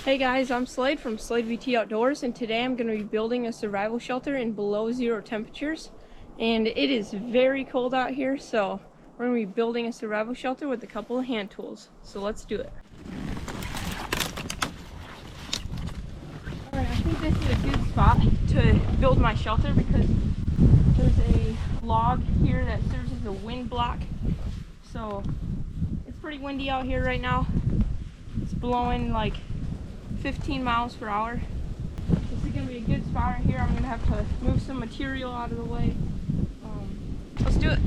Hey guys, I'm Slade from Slade VT Outdoors, and today I'm going to be building a survival shelter in below zero temperatures. And it is very cold out here, so we're going to be building a survival shelter with a couple of hand tools. So let's do it. Alright, I think this is a good spot to build my shelter because there's a log here that serves as a wind block. So it's pretty windy out here right now. It's blowing like 15 miles per hour. This is going to be a good spot right here. I'm going to have to move some material out of the way. Let's do it.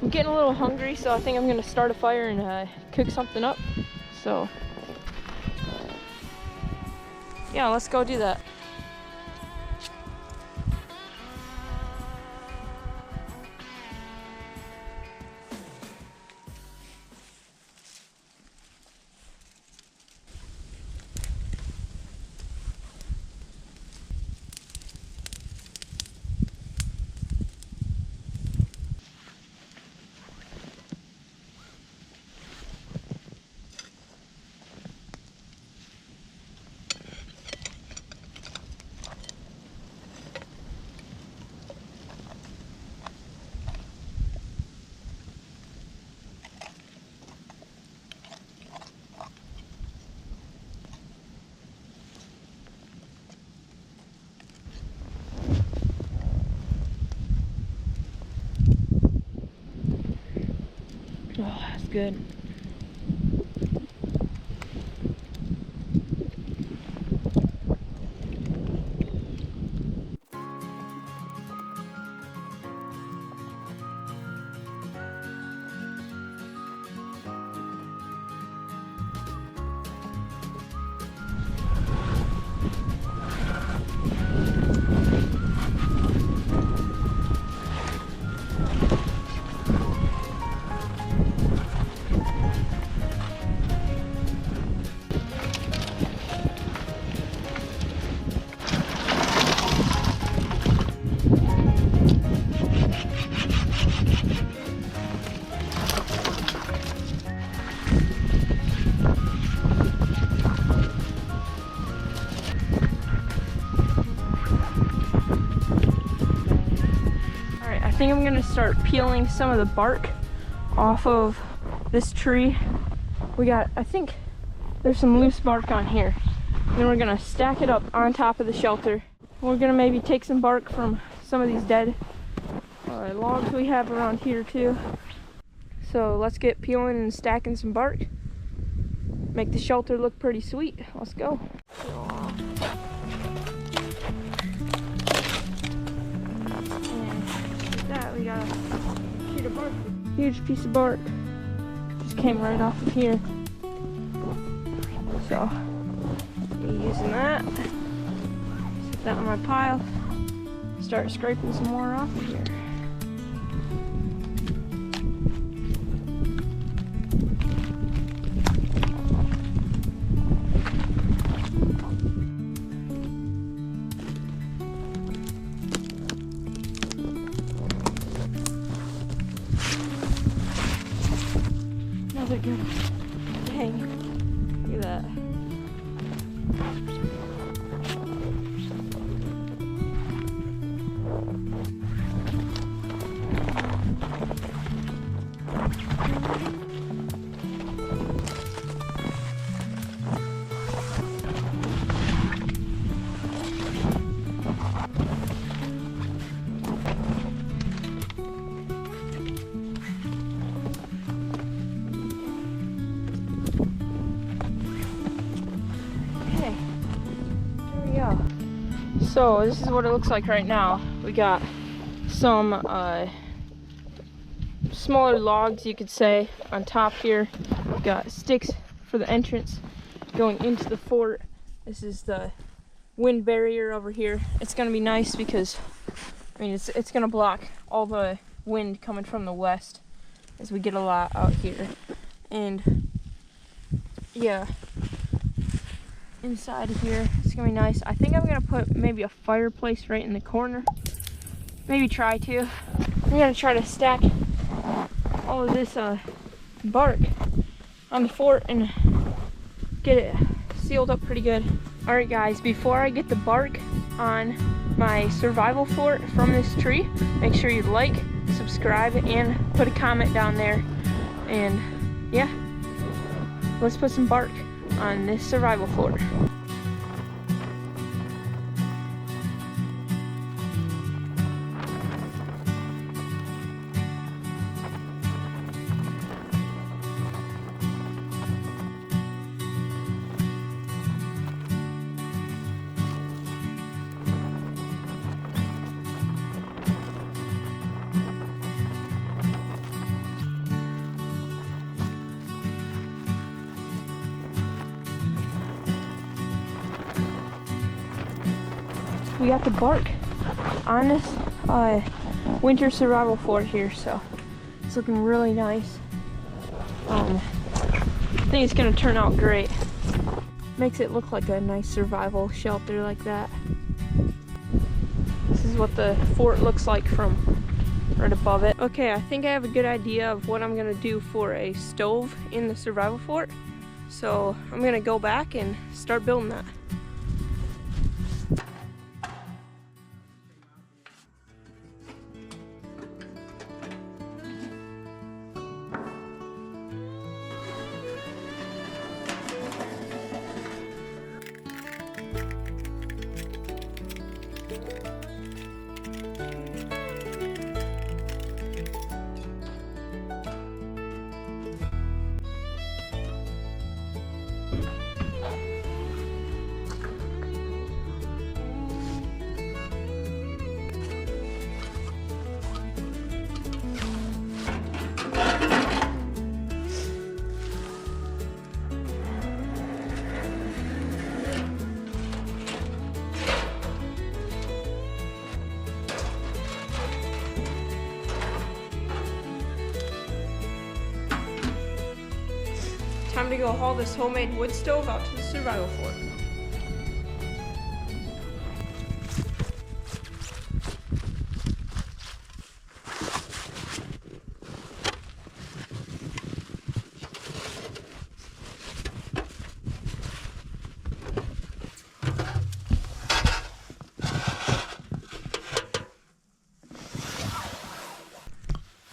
I'm getting a little hungry, so I think I'm gonna start a fire and cook something up. So yeah, let's go do that. Oh, that's good. I think I'm gonna start peeling some of the bark off of this tree. I think there's some loose bark on here. And then we're gonna stack it up on top of the shelter. We're gonna maybe take some bark from some of these dead logs we have around here too. So let's get peeling and stacking some bark. Make the shelter look pretty sweet. Let's go. We got a sheet of bark. Huge piece of bark. Just came right off of here. So, using that. Set that on my pile. Start scraping some more off of here. Another good one. Dang. Look at that. So this is what it looks like right now. We got some smaller logs, you could say, on top here. We got sticks for the entrance going into the fort. This is the wind barrier over here. It's gonna be nice because, I mean, it's gonna block all the wind coming from the west, as we get a lot out here. And yeah, inside here it's gonna be nice. I think I'm gonna put maybe a fireplace right in the corner. Maybe try to. I'm gonna try to stack all of this bark on the fort and get it sealed up pretty good. Alright guys, before I get the bark on my survival fort from this tree, make sure you like, subscribe, and put a comment down there. And yeah, let's put some bark on this survival fort. We got the bark on this winter survival fort here, so it's looking really nice. I think it's gonna turn out great. Makes it look like a nice survival shelter like that. This is what the fort looks like from right above it. Okay, I think I have a good idea of what I'm gonna do for a stove in the survival fort. So I'm gonna go back and start building that. Time to go haul this homemade wood stove out to the survival fort.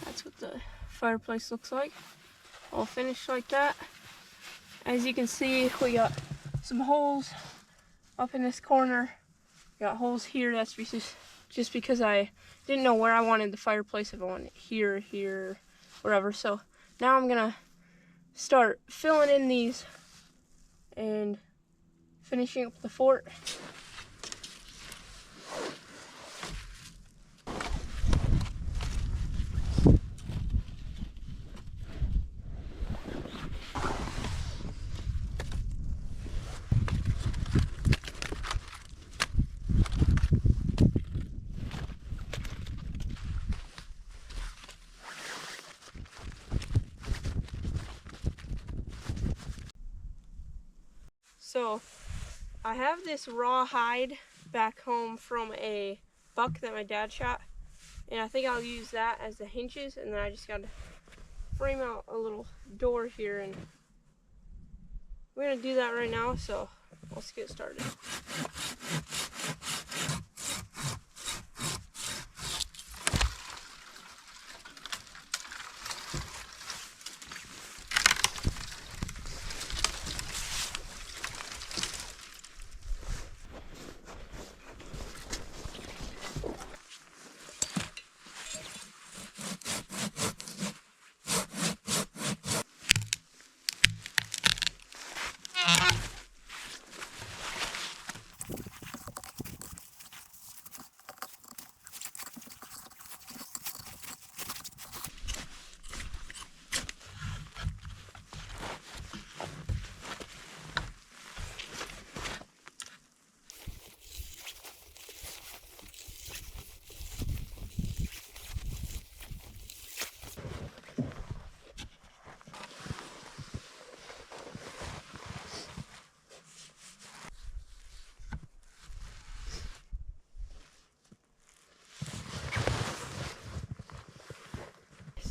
That's what the fireplace looks like, all finished like that. As you can see, we got some holes up in this corner. We got holes here. That's just because I didn't know where I wanted the fireplace. If I wanted it here, here, wherever. So now I'm gonna start filling in these and finishing up the fort. So I have this raw hide back home from a buck that my dad shot, and I think I'll use that as the hinges, and then I just gotta frame out a little door here, and we're gonna do that right now, so let's get started.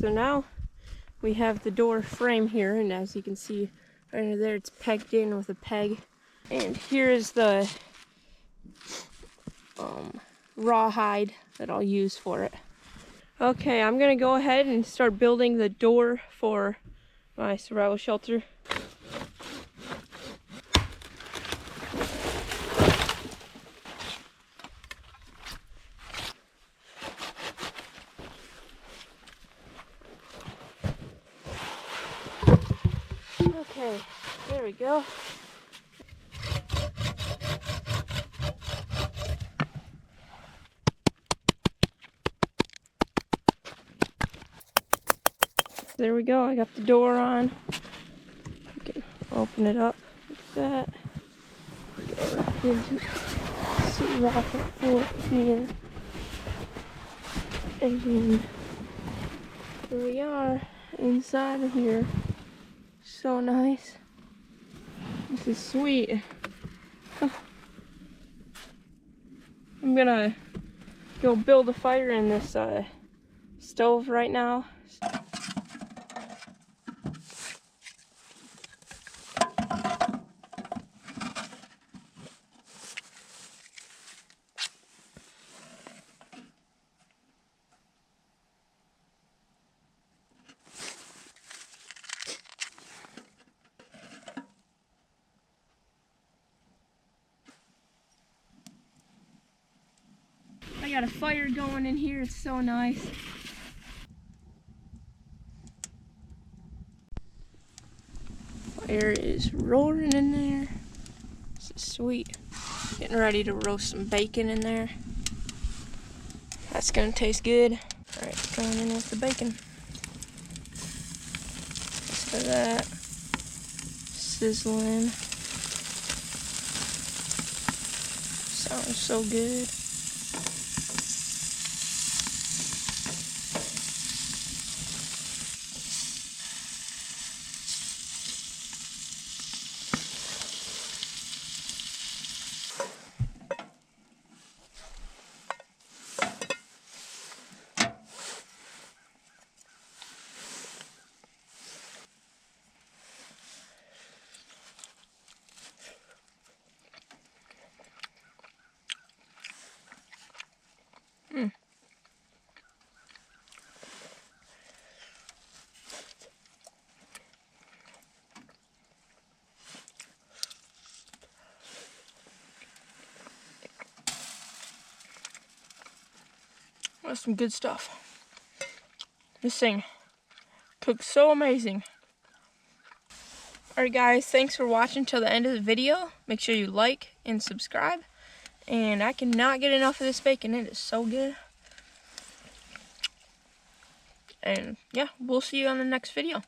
So now we have the door frame here, and as you can see right under there, it's pegged in with a peg. And here is the rawhide that I'll use for it. Okay, I'm gonna go ahead and start building the door for my survival shelter. Okay, there we go. There we go, I got the door on. You can open it up like that. Some rocket floor here. And then here we are inside of here. So nice. This is sweet. I'm gonna go build a fire in this stove right now. I got a fire going in here, it's so nice. Fire is roaring in there. This is sweet. Getting ready to roast some bacon in there. That's gonna taste good. Alright, going in with the bacon. Just for that. Sizzling. Sounds so good. That's some good stuff. This thing cooks so amazing. Alright guys, thanks for watching till the end of the video. Make sure you like and subscribe. And I cannot get enough of this bacon. It is so good. And yeah, we'll see you on the next video.